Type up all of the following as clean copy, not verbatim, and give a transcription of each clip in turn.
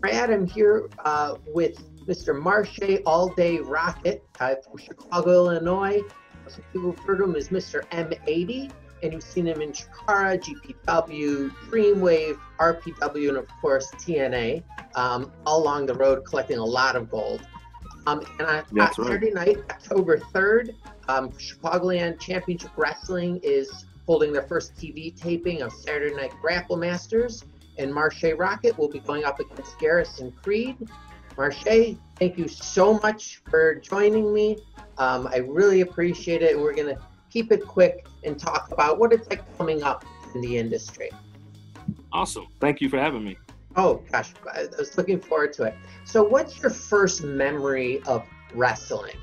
Brad. I'm here with Mr. Marshe, All-Day Rockett from Chicago, Illinois. Some people refer to him as Mr. M80, and you've seen him in Chikara, GPW, Dreamwave, RPW, and of course TNA, all along the road collecting a lot of gold. And on Saturday night, October 3rd, Chicagoland Championship Wrestling is holding their first TV taping of Saturday Night Grapple Masters, and Marshe Rockett will be going up against Garrison Creed. Marshe, thank you so much for joining me. I really appreciate it. We're going to keep it quick and talk about what it's like coming up in the industry. Awesome. Thank you for having me. Oh, gosh, I was looking forward to it. So what's your first memory of wrestling?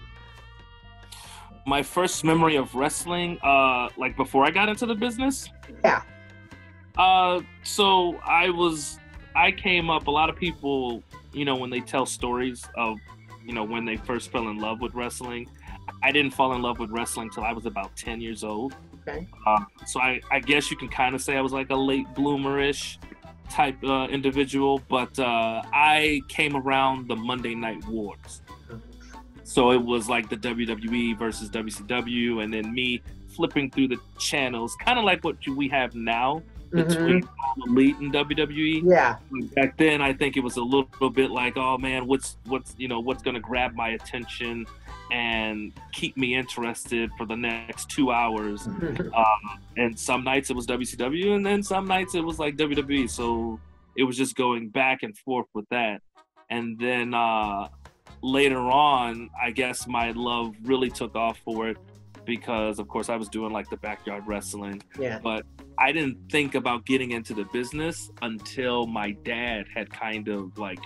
My first memory of wrestling, like before I got into the business? Yeah. So I came up, a lot of people, you know, when they tell stories of, you know, when they first fell in love with wrestling, I didn't fall in love with wrestling till I was about 10 years old. Okay. So I guess you can kind of say I was like a late bloomer-ish type individual, but I came around the Monday Night Wars. So it was like the WWE versus WCW, and then me flipping through the channels, kind of like what we have now between All Elite and WWE. Yeah. Back then, I think it was a little bit like, oh man, what's going to grab my attention and keep me interested for the next 2 hours. And some nights it was WCW, and then some nights it was like WWE. So it was just going back and forth with that. And then later on, I guess my love really took off for it because, of course, I was doing like the backyard wrestling. Yeah. But I didn't think about getting into the business until my dad had kind of like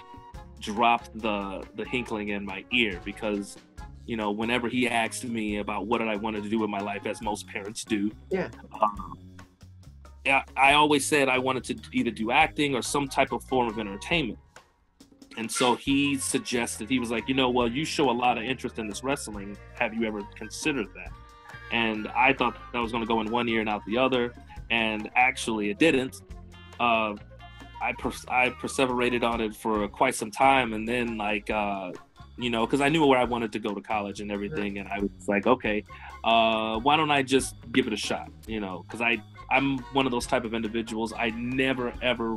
dropped the hinkling in my ear, because you know, whenever he asked me about what did I wanted to do with my life, as most parents do, I always said I wanted to either do acting or some type of form of entertainment. And so he suggested, he was like, you know, well, you show a lot of interest in this wrestling. Have you ever considered that? And I thought that was going to go in one ear and out the other. And actually it didn't. I perseverated on it for quite some time. And then like, you know, because I knew where I wanted to go to college and everything. And I was like, okay, why don't I just give it a shot? You know, because I'm one of those type of individuals. I never, ever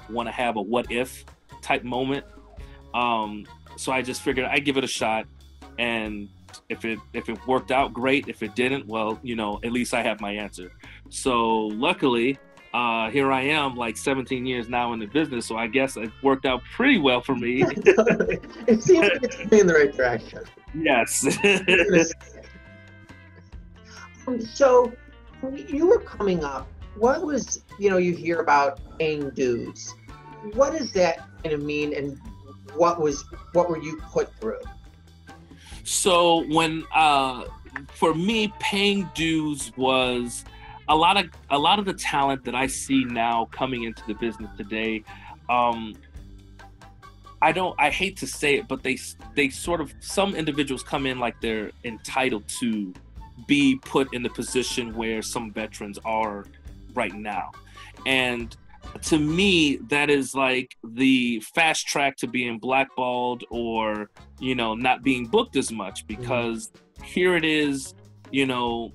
want to have a what if type moment. So I just figured I'd give it a shot. And if it worked out, great. If it didn't, well, you know, at least I have my answer. So luckily, here I am, like 17 years now in the business, so I guess it worked out pretty well for me. It seems like it's going in the right direction. Yes. So, when you were coming up, what was, you know, you hear about paying dues. What does that kind of mean, and what were you put through? So when, for me, paying dues was a lot of the talent that I see now coming into the business today. I hate to say it, but they sort of, some individuals come in like they're entitled to be put in the position where some veterans are right now. And to me, that is like the fast track to being blackballed or, you know, not being booked as much, because here it is, you know,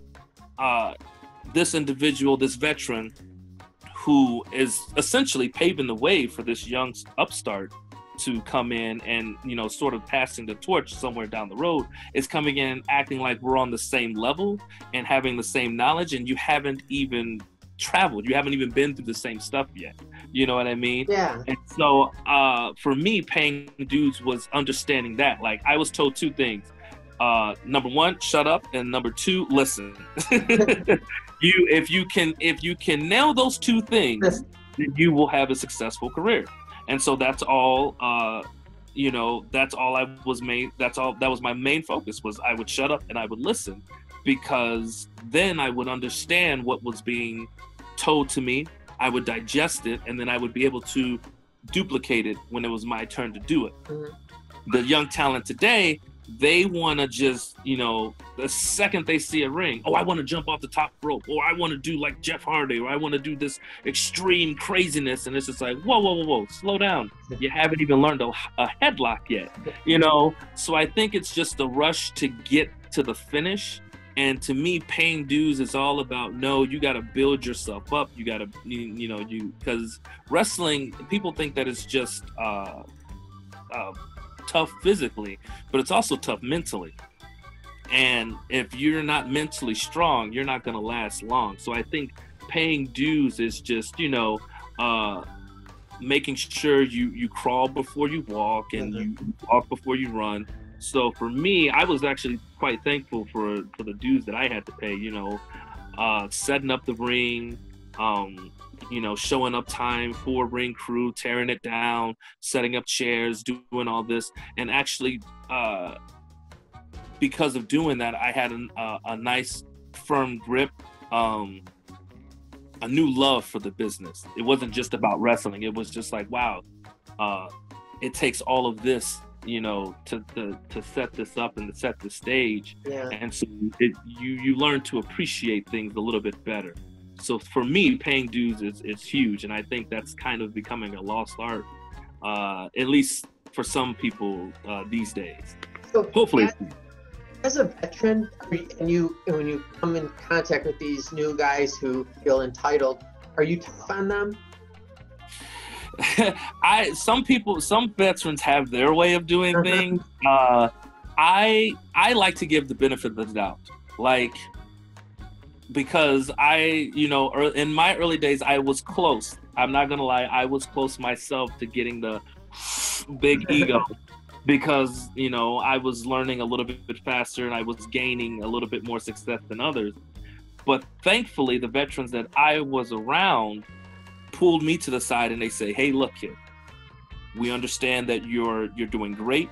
this individual, this veteran who is essentially paving the way for this young upstart to come in and, you know, sort of passing the torch somewhere down the road, is coming in acting like we're on the same level and having the same knowledge, and you haven't even traveled, you haven't even been through the same stuff yet. You know what I mean? Yeah. And so for me, paying dues was understanding that. Like, I was told two things. Number one, shut up, and number two, listen. If you can nail those two things, then you will have a successful career. And so that's all, you know, that's all I was made. That was my main focus, was I would shut up and I would listen, because then I would understand what was being told to me. I would digest it, and then I would be able to duplicate it when it was my turn to do it. The young talent today, they want to just, the second they see a ring, oh, I want to jump off the top rope, or I want to do like Jeff Hardy, or I want to do this extreme craziness. And it's just like, whoa, slow down. You haven't even learned a headlock yet, So I think it's just a rush to get to the finish. And to me, paying dues is all about, no, you got to build yourself up. You got to, because wrestling, people think that it's just tough physically, but it's also tough mentally. And if you're not mentally strong, you're not going to last long. So I think paying dues is just, making sure you crawl before you walk, and you walk before you run. So for me, I was actually quite thankful for the dues that I had to pay, setting up the ring, showing up time for ring crew, tearing it down, setting up chairs, doing all this. And actually, because of doing that, I had a nice firm grip, a new love for the business. It wasn't just about wrestling. It was just like, wow, it takes all of this, to set this up and to set the stage. Yeah. And so you learn to appreciate things a little bit better. So for me, paying dues is huge, and I think that's kind of becoming a lost art, at least for some people these days. So hopefully, as a veteran, when you come in contact with these new guys who feel entitled, are you tough on them? Some veterans have their way of doing things. I like to give the benefit of the doubt, because in my early days, I was close. I'm not gonna lie, I was close myself to getting the big ego, because I was learning a little bit faster and I was gaining a little bit more success than others. But thankfully, the veterans that I was around pulled me to the side and they say, "Hey, look, kid, we understand that you're doing great,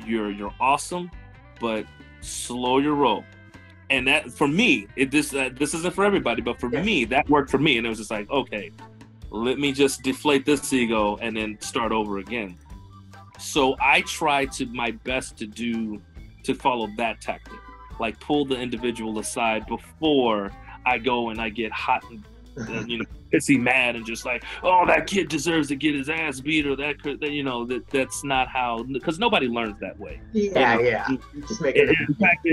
you're awesome, but slow your roll." And that, for me, this isn't for everybody, but for me, that worked for me. And it was just like, okay, let me just deflate this ego and then start over again. So I try my best to follow that tactic, like pull the individual aside before I go and I get hot and pissy mad and just like, oh, that kid deserves to get his ass beat, or that's not how, because nobody learns that way. Yeah. Just make it. In fact,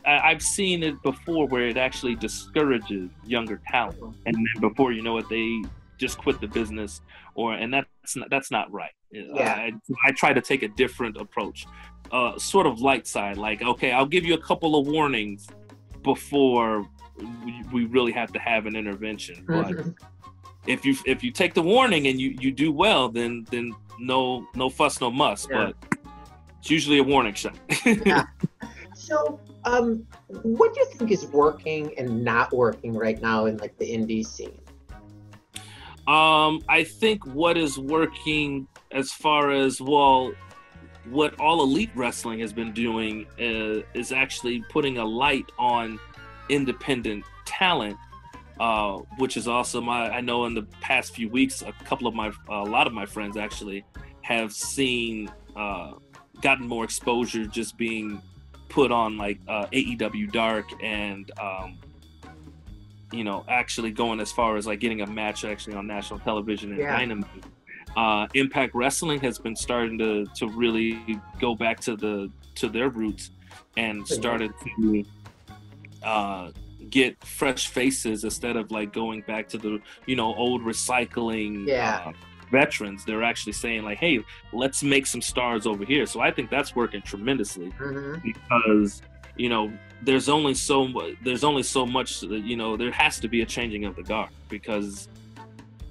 I've seen it before where it actually discourages younger talent, and then before you know it, they just quit the business, and that's not right. Yeah. I try to take a different approach, sort of light side, like, okay, I'll give you a couple of warnings before we really have to have an intervention. But if you take the warning and you do well, then no fuss, no muss. Yeah. But it's usually a warning shot. Yeah. So, what do you think is working and not working right now in like the indie scene? I think what is working, as far as, well, what All Elite Wrestling has been doing is actually putting a light on independent talent, which is awesome. I know in the past few weeks, a lot of my friends actually have seen, gotten more exposure just being put on like AEW Dark, and actually going as far as like getting a match actually on national television and Dynamite. Impact Wrestling has been starting to really go back to their roots and started to get fresh faces instead of like going back to the old recycling veterans. They're actually saying like, hey, let's make some stars over here. So I think that's working tremendously, because there's only so much, there has to be a changing of the guard, because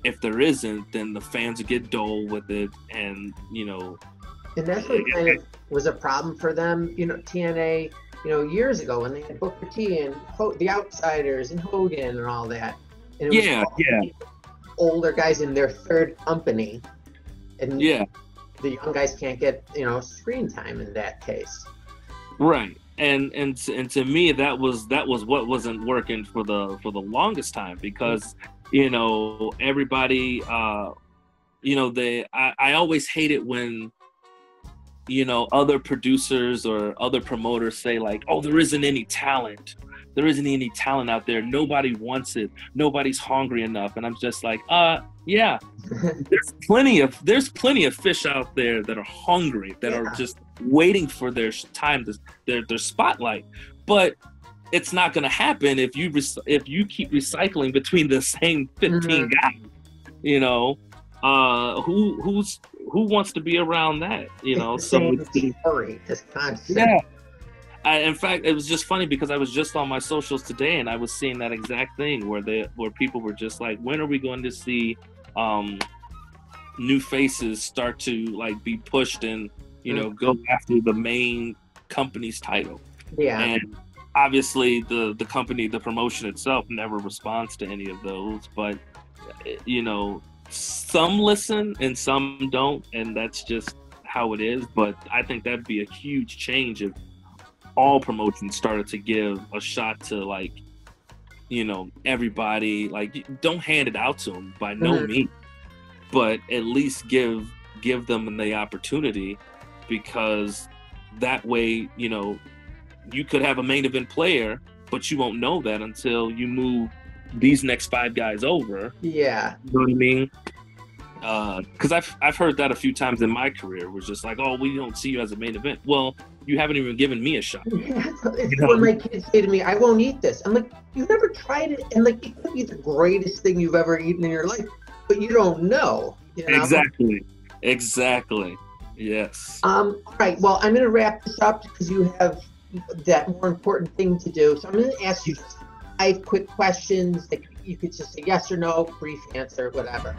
if there isn't, then the fans get dull with it, and and that's what kind of was a problem for them, TNA, years ago when they had Booker T and the Outsiders and Hogan and all that. And it was older guys in their third company, and the young guys can't get screen time in that case. Right. And to me, that was what wasn't working for the longest time, because everybody I always hate it when other producers or other promoters say like, oh, there isn't any talent. There isn't any talent out there. Nobody wants it. Nobody's hungry enough. And I'm just like, yeah, there's plenty of fish out there that are hungry, that are just waiting for their time, their spotlight. But it's not going to happen if you keep recycling between the same 15 guys. Who wants to be around that? Story, just constant. Yeah. In fact, it was just funny because I was just on my socials today and I was seeing that exact thing where people were just like, when are we going to see new faces start to like be pushed and go after the main company's title? Yeah. And obviously the company, the promotion itself never responds to any of those, but some listen and some don't, and that's just how it is. But I think that'd be a huge change if all promotions started to give a shot to like everybody. Like, don't hand it out to them by no means, but at least give them the opportunity, because that way you could have a main event player, but you won't know that until you move these next 5 guys over. Yeah. You know what I mean? Because I've heard that a few times in my career. Was just like, oh, we don't see you as a main event. Well, you haven't even given me a shot. It's when my kids say to me, I won't eat this. I'm like, you've never tried it, and like, it could be the greatest thing you've ever eaten in your life, but you don't know. Exactly. Yes. All right. Well, I'm going to wrap this up because you have that more important thing to do. So I'm going to ask you 5 quick questions that you could just say yes or no, brief answer, whatever.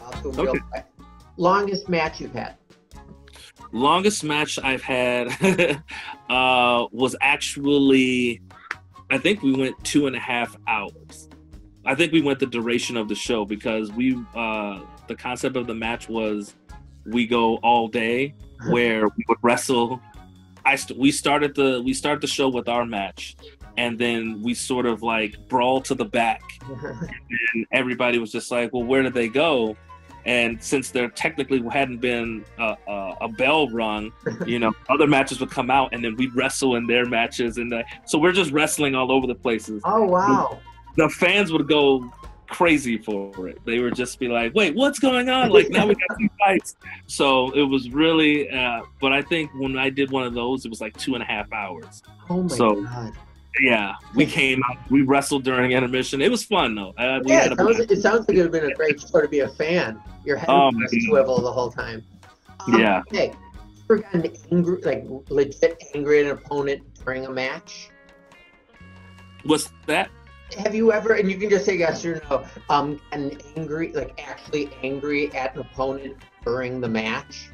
I'll do them real quick. Longest match you've had? Longest match I've had was actually, I think we went 2.5 hours. I think we went the duration of the show because the concept of the match was we go all day, where we would wrestle. We started the show with our match, and then we sort of like brawl to the back, and everybody was just like, well, where did they go? And since there technically hadn't been a bell rung, other matches would come out, and then we'd wrestle in their matches, and so we're just wrestling all over the places. Oh wow! The fans would go crazy for it. They would just be like, wait, what's going on? Like, now we got 2 fights. So it was really, but I think when I did one of those, it was like 2.5 hours. Oh my God. Yeah, we came out, we wrestled during intermission. It was fun though. It sounds like it would have been a great show to be a fan. Your head was swivel the whole time. Yeah. Okay. Ever gotten angry, like legit angry at an opponent during a match? What's that? Have you ever, and you can just say yes or no, gotten angry, like actually angry at an opponent during the match?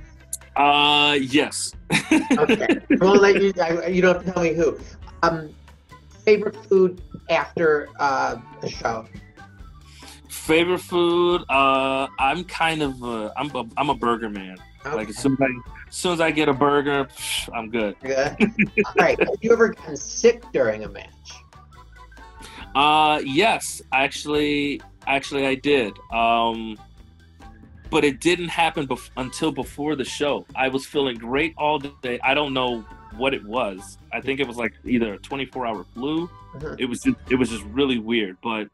Yes. Okay. I won't let you, you don't have to tell me who. Favorite food after the show? Favorite food? I'm kind of I'm a burger man. Okay. Like as soon as I get a burger, I'm good. Good. All right. Have you ever gotten sick during a match? Yes, actually I did. But it didn't happen until before the show. I was feeling great all day. I don't know what it was. I think it was like either a 24-hour flu. Uh-huh. It was just really weird. But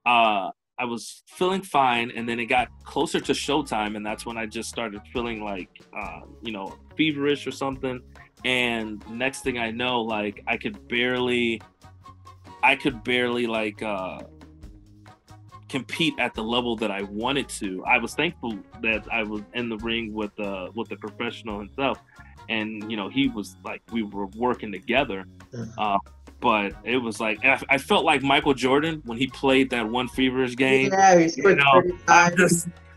I was feeling fine, and then it got closer to showtime, and that's when I just started feeling like feverish or something. And next thing I know, like I could barely like compete at the level that I wanted to. I was thankful that I was in the ring with the professional himself, and he was like, we were working together. But it was like, I felt like Michael Jordan when he played that one feverish game. Yeah, he scored 35.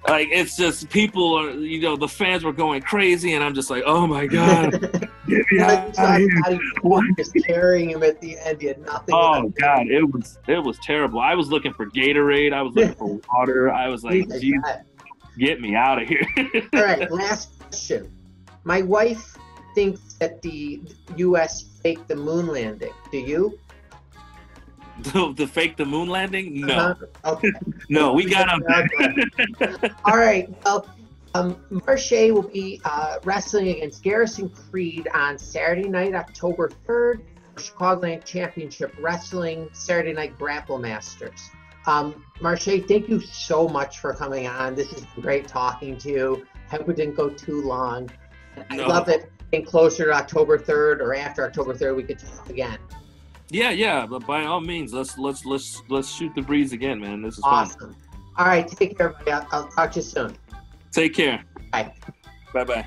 Like, it's just people are, the fans were going crazy, and I'm just like, oh my God. Get me out of here. Just carrying him at the end. He had nothing. Oh God, it was terrible. I was looking for Gatorade. I was looking for water. I was like, geez, get me out of here. All right, last question. My wife thinks that the U.S. faked the moon landing. Do you? The fake the moon landing? No. Okay. No, we got him. All right. Well, Marshe will be wrestling against Garrison Creed on Saturday night, October 3rd, Chicagoland Championship Wrestling, Saturday Night Grapple Masters. Marshe, thank you so much for coming on. This has been great talking to you. Hope it didn't go too long. I love it. Getting closer to October 3rd or after October 3rd, we could talk again. Yeah, but by all means, let's shoot the breeze again, man. This is awesome. Fun. All right, take care, everybody. I'll talk to you soon. Take care. Bye. Bye.